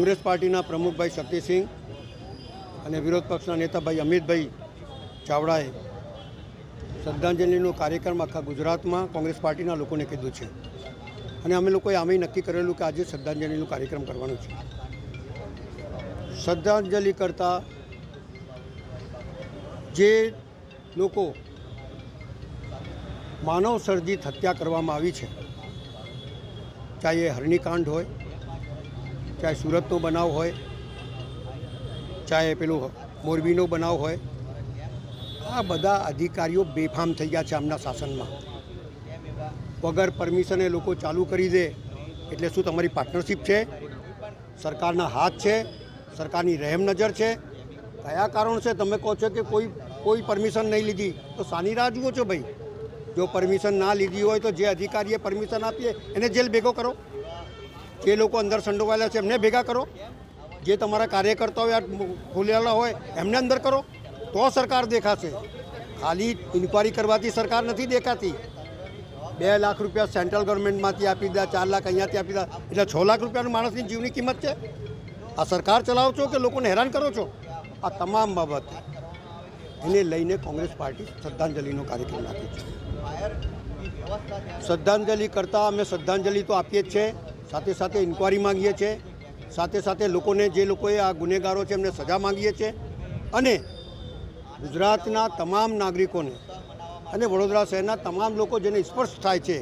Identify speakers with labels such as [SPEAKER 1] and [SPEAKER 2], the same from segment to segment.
[SPEAKER 1] કોંગ્રેસ પાર્ટીના પ્રમુખભાઈ શક્તિસિંહ અને વિરોધ પક્ષના નેતા ભાઈ અમિતભાઈ ચાવડાએ શ્રદ્ધાંજલિનો કાર્યક્રમ આખા ગુજરાતમાં કોંગ્રેસ પાર્ટીના લોકોને કીધું છે અને અમે લોકોએ આમે નક્કી કરેલું કે આજે શ્રદ્ધાંજલિનો કાર્યક્રમ કરવાનો છે. શ્રદ્ધાંજલિ કરતાં જે લોકો માનવ સર્જિત હત્યા કરવામાં આવી છે, ચાહે એ હરણીકાંડ હોય, ચાહે સુરતનો બનાવ હોય, ચાહે પેલું મોરબીનો બનાવ હોય, આ બધા અધિકારીઓ બેફામ થઈ ગયા છે આમના શાસનમાં. વગર પરમિશને લોકો ચાલુ કરી દે એટલે શું તમારી પાર્ટનરશિપ છે? સરકારના હાથ છે? સરકારની રહેમ નજર છે? કયા કારણ છે તમે કહો છો કે કોઈ પરમિશન નહીં લીધી? તો સાની રાહ જુઓ છો ભાઈ? જો પરમિશન ના લીધી હોય તો જે અધિકારીએ પરમિશન આપીએ એને જેલ ભેગો કરો. જે લોકો અંદર સંડોવાયેલા છે એમને ભેગા કરો. જે તમારા કાર્યકર્તાઓ ખોલેલા હોય એમને અંદર કરો, તો સરકાર દેખાશે. ખાલી ઇન્ક્વાયરી કરવાથી સરકાર નથી દેખાતી. 2 લાખ રૂપિયા સેન્ટ્રલ ગવર્મેન્ટમાંથી આપી દીધા, 4 લાખ અહીંયાથી આપી દીધા, એટલે 6 લાખ રૂપિયાનું માણસની જીવની કિંમત છે. આ સરકાર ચલાવો છો કે લોકોને હેરાન કરો છો? આ તમામ બાબત એને લઈને કોંગ્રેસ પાર્ટી શ્રદ્ધાંજલિનો કાર્યક્રમ રાખે છે. શ્રદ્ધાંજલિ કરતાં અમે શ્રદ્ધાંજલિ તો આપીએ જ છે, સાથે સાથે ઇન્ક્વાયરી માંગીએ છીએ, સાથે સાથે લોકોને જે લોકોએ આ ગુનેગારો છે એમને સજા માંગીએ છીએ અને ગુજરાતના તમામ નાગરિકોને અને વડોદરા શહેરના તમામ લોકો જેને સ્પર્શ થાય છે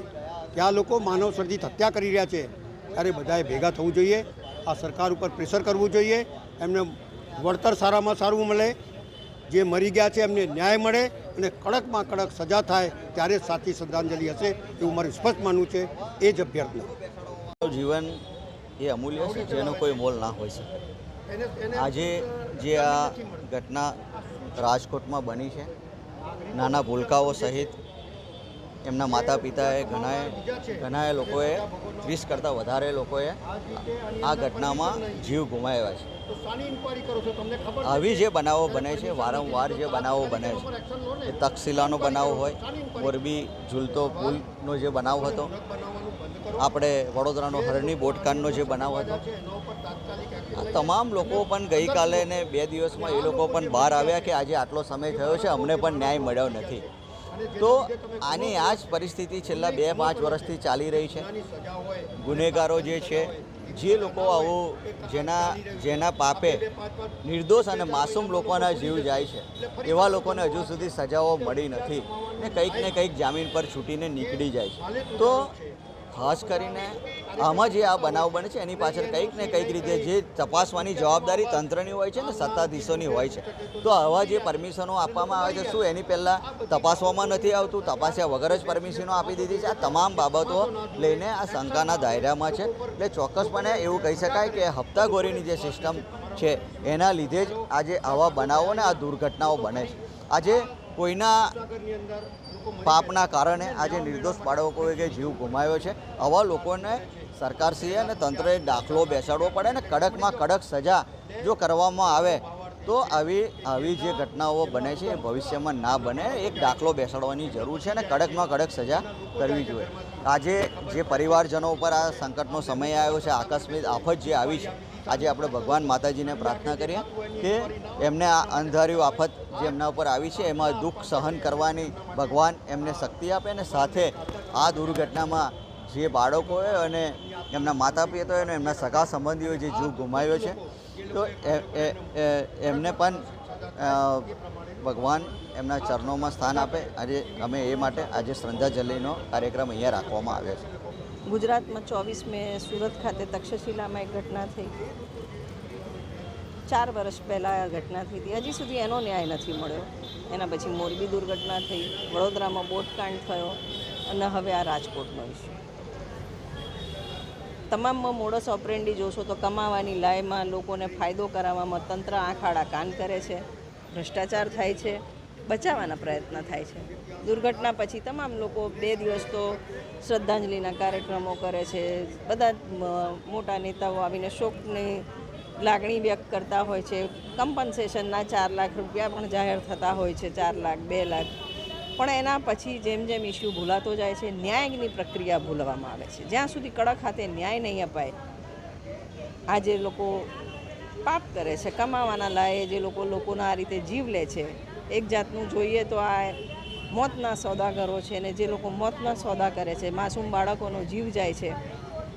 [SPEAKER 1] કે આ લોકો માનવ સર્જિત હત્યા કરી રહ્યા છે, ત્યારે બધાએ ભેગા થવું જોઈએ. આ સરકાર ઉપર પ્રેશર કરવું જોઈએ, એમને વળતર સારામાં સારું મળે, જે મરી ગયા છે એમને ન્યાય મળે અને કડકમાં કડક સજા થાય, ત્યારે સાચી શ્રદ્ધાંજલિ હશે એવું મારું સ્પષ્ટ માનવું છે. એ જ અભ્યર્થના.
[SPEAKER 2] જીવન એ અમૂલ્ય છે, જેનો કોઈ મોલ ના હોય શકે. આજે જે આ ઘટના રાજકોટમાં બની છે, નાના ભૂલકાઓ સહિત એમના માતા પિતાએ ઘણાએ લોકોએ 30 કરતાં વધારે લોકોએ આ ઘટનામાં જીવ ગુમાવ્યા છે. આવી જે બનાવો બને છે, વારંવાર જે બનાવો બને છે, એ તક્ષશિલાનો બનાવ હોય, મોરબી ઝૂલતો પુલનો જે બનાવ હતો, આપણે વડોદરાનો હરણી બોટકાંડનો જે બનાવ હતો, આ તમામ લોકો પણ ગઈકાલે ને 2 દિવસમાં એ લોકો પણ બહાર આવ્યા કે આજે આટલો સમય થયો છે, અમને પણ ન્યાય મળ્યો નથી. તો આની આ જ પરિસ્થિતિ છેલ્લા 2-5 વર્ષથી ચાલી રહી છે. ગુનેગારો જે છે, જે લોકો આવું જેના પાપે નિર્દોષ અને માસૂમ લોકોના જીવ જાય છે, એવા લોકોને હજુ સુધી સજાઓ મળી નથી ને કંઈક જામીન પર છૂટીને નીકળી જાય છે. તો ખાસ કરીને આમાં જે આ બનાવ બને છે એની પાછળ કંઈક ને કંઈક રીતે જે તપાસવાની જવાબદારી તંત્રની હોય છે ને સત્તાધીશોની હોય છે. તો આવા જે પરમિશનો આપવામાં આવે છે, શું એની પહેલાં તપાસવામાં નથી આવતું? તપાસ્યા વગર જ પરમિશનો આપી દીધી છે. આ તમામ બાબતો લઈને આ શંકાના દાયરામાં છે. એટલે ચોક્કસપણે એવું કહી શકાય કે હપ્તાખોરીની જે સિસ્ટમ છે એના લીધે જ આજે આવા બનાવો ને આ દુર્ઘટનાઓ બને છે. આજે કોઈના પાપના કારણે આજે નિર્દોષ બાળકોએ જે જીવ ગુમાવ્યો છે, આવા લોકોને સરકારશ્રીએ અને તંત્રએ દાખલો બેસાડવો પડે ને કડકમાં કડક સજા જો કરવામાં આવે તો આવી જે ઘટનાઓ બને છે એ ભવિષ્યમાં ના બને. એક દાખલો બેસાડવાની જરૂર છે અને કડકમાં કડક સજા કરવી જોઈએ. આજે જે પરિવારજનો ઉપર આ સંકટનો સમય આવ્યો છે, આકસ્મિક આફત જે આવી છે, આજે આપણે ભગવાન માતાજીને પ્રાર્થના કરીએ કે એમને આ અંધાર્યું આફત જે એમના ઉપર આવી છે એમાં દુઃખ સહન કરવાની ભગવાન એમને શક્તિ આપે અને સાથે આ દુર્ઘટનામાં જે બાળકોએ અને એમના માતા પિતાએ અને એમના સગા સંબંધીઓએ જે જીવ ગુમાવ્યો છે, તો એમને પણ ભગવાન એમના ચરણોમાં સ્થાન આપે. આજે અમે એ માટે આજે શ્રદ્ધાંજલિનો કાર્યક્રમ અહીંયા રાખવામાં આવ્યો છે.
[SPEAKER 3] ગુજરાતમાં 24 મે સુરત ખાતે તક્ષશિલામાં એક ઘટના થઈ. 4 વર્ષ પહેલાં આ ઘટના થઈ હતી. હજી સુધી એનો ન્યાય નથી મળ્યો. એના પછી મોરબી દુર્ઘટના થઈ, વડોદરામાં બોટકાંડ થયો અને હવે આ રાજકોટનો ઇસ્યુ. તમામમાં મોડસ ઓપરેન્ડી જોશો તો કમાવાની લાયમાં લોકોને ફાયદો કરાવવામાં તંત્ર આંખાડા કાન કરે છે, ભ્રષ્ટાચાર થાય છે, બચાવવાના પ્રયત્ન થાય છે. દુર્ઘટના પછી તમામ લોકો 2 દિવસ તો શ્રદ્ધાંજલિના કાર્યક્રમો કરે છે. બધા મોટા નેતાઓ આવીને શોકની લાગણી વ્યક્ત કરતા હોય છે. કમ્પન્સેશનના 4 લાખ રૂપિયા પણ જાહેર થતા હોય છે, 4 લાખ 2 લાખ. પણ એના પછી જેમ જેમ ઇસ્યુ ભૂલાતો જાય છે, ન્યાયની પ્રક્રિયા ભૂલવામાં આવે છે. જ્યાં સુધી કડક હાથે ન્યાય નહીં અપાય આજે લોકો પાપ કરે છે, કમાવાના લાયે જે લોકોના આ રીતે જીવ લે છે. એક જાતનું જોઈએ તો આ મોતના સોદાગરો છે ને જે લોકો મોતના સોદા કરે છે, માસૂમ બાળકોનો જીવ જાય છે,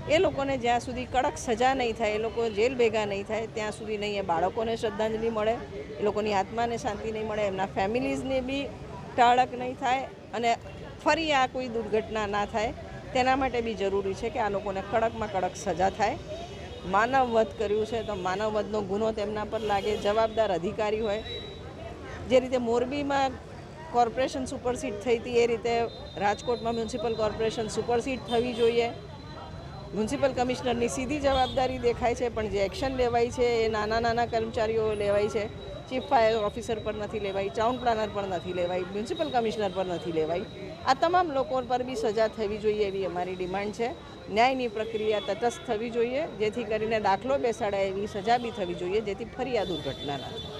[SPEAKER 3] એ લોકોને જ્યાં સુધી કડક સજા નહીં થાય, એ લોકો જેલ ભેગા નહીં થાય ત્યાં સુધી નહીં એ બાળકોને શ્રદ્ધાંજલિ મળે, એ લોકોની આત્માને શાંતિ નહીં મળે, એમના ફેમિલીઝને બી ટાળક નહીં થાય અને ફરી આ કોઈ દુર્ઘટના ના થાય. તેના માટે બી જરૂરી છે કે આ લોકોને કડકમાં કડક સજા થાય. માનવ વધ કર્યું છે તો માનવ વધનો ગુનો તેમના પર લાગે. જવાબદાર અધિકારી હોય, જે રીતે મોરબીમાં કોર્પોરેશન સુપરસીડ થઈ હતી એ રીતે રાજકોટમાં મ્યુનિસિપલ કોર્પોરેશન સુપરસીડ થવી જોઈએ. મ્યુનિસિપલ કમિશનરની સીધી જવાબદારી દેખાય છે, પણ જે એક્શન લેવાય છે એ નાના કર્મચારીઓ લેવાય છે. ચીફ ફાયર ઓફિસર પર નથી લેવાય, ટાઉન પ્લાનર પર નથી લેવાય, મ્યુનિસિપલ કમિશનર પર નથી લેવાય. આ તમામ લોકો પર બી સજા થવી જોઈએ એવી અમારી ડિમાન્ડ છે. ન્યાયની પ્રક્રિયા તટસ્થ થવી જોઈએ, જેથી કરીને દાખલો બેસાડાય એવી સજા બી થવી જોઈએ, જેથી ફરી આ દુર્ઘટના ના થાય.